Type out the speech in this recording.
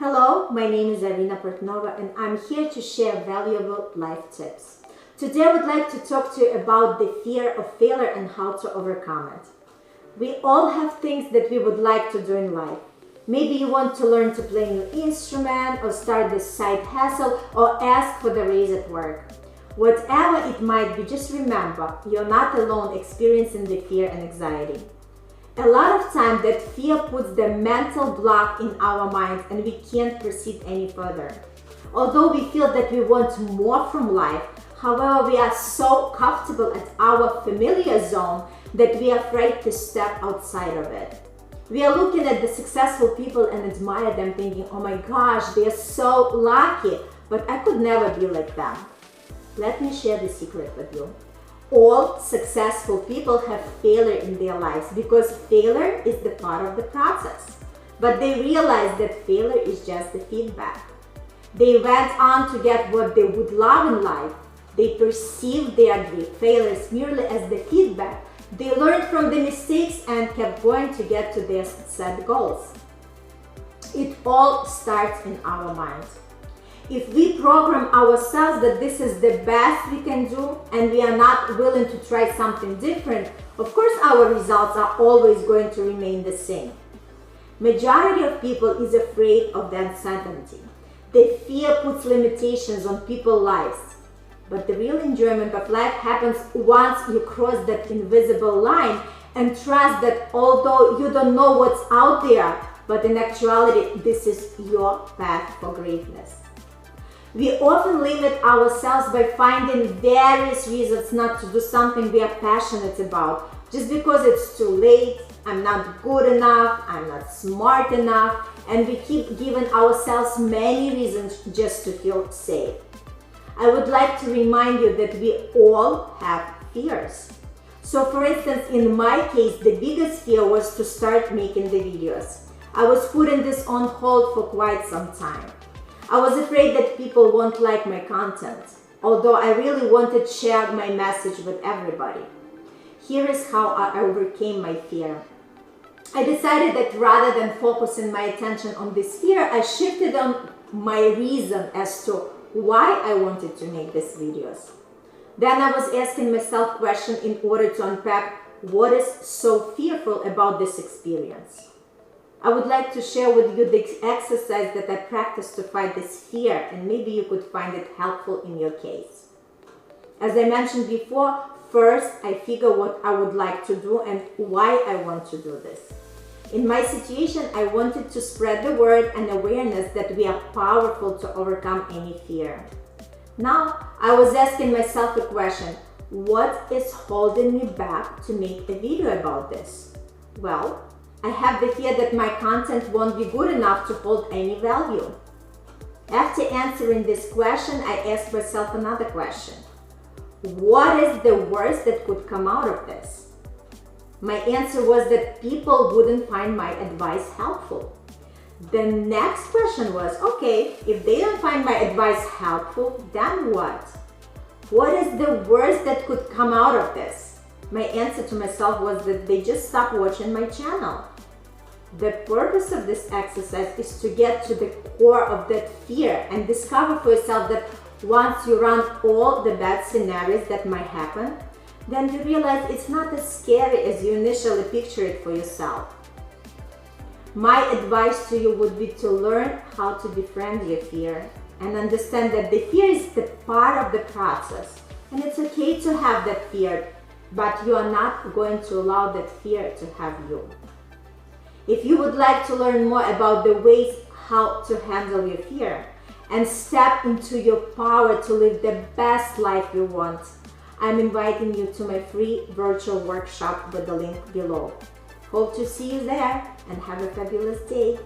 Hello, my name is Irina Portnova and I'm here to share valuable life tips. Today I would like to talk to you about the fear of failure and how to overcome it. We all have things that we would like to do in life. Maybe you want to learn to play a new instrument or start this side hustle or ask for the raise at work. Whatever it might be, just remember, you're not alone experiencing the fear and anxiety. A lot of time that fear puts the mental block in our minds and we can't proceed any further. Although we feel that we want more from life, however, we are so comfortable at our familiar zone that we are afraid to step outside of it. We are looking at the successful people and admire them thinking, oh my gosh, they are so lucky, but I could never be like them. Let me share the secret with you. All successful people have failure in their lives because failure is the part of the process. But they realize that failure is just the feedback. They went on to get what they would love in life. They perceived their failures merely as the feedback. They learned from the mistakes and kept going to get to their set goals. It all starts in our mind. If we program ourselves that this is the best we can do and we are not willing to try something different, of course our results are always going to remain the same. Majority of people is afraid of the uncertainty. The fear puts limitations on people's lives. But the real enjoyment of life happens once you cross that invisible line and trust that although you don't know what's out there, but in actuality, this is your path for greatness. We often limit ourselves by finding various reasons not to do something we are passionate about. Just because it's too late, I'm not good enough, I'm not smart enough, and we keep giving ourselves many reasons just to feel safe. I would like to remind you that we all have fears. So for instance, in my case, the biggest fear was to start making the videos. I was putting this on hold for quite some time. I was afraid that people won't like my content, although I really wanted to share my message with everybody. Here is how I overcame my fear. I decided that rather than focusing my attention on this fear, I shifted on my reason as to why I wanted to make these videos. Then I was asking myself questions in order to unpack what is so fearful about this experience. I would like to share with you the exercise that I practiced to fight this fear, and maybe you could find it helpful in your case. As I mentioned before, first I figure what I would like to do and why I want to do this. In my situation, I wanted to spread the word and awareness that we are powerful to overcome any fear. Now, I was asking myself a question: what is holding me back to make a video about this? Well, I have the fear that my content won't be good enough to hold any value. After answering this question, I asked myself another question. What is the worst that could come out of this? My answer was that people wouldn't find my advice helpful. The next question was, okay, if they don't find my advice helpful, then what? What is the worst that could come out of this? My answer to myself was that they just stop watching my channel. The purpose of this exercise is to get to the core of that fear and discover for yourself that once you run all the bad scenarios that might happen, then you realize it's not as scary as you initially picture it for yourself. My advice to you would be to learn how to befriend your fear and understand that the fear is the part of the process, and it's okay to have that fear, but you are not going to allow that fear to have you. If you would like to learn more about the ways how to handle your fear and step into your power to live the best life you want, I'm inviting you to my free virtual workshop with the link below. Hope to see you there and have a fabulous day.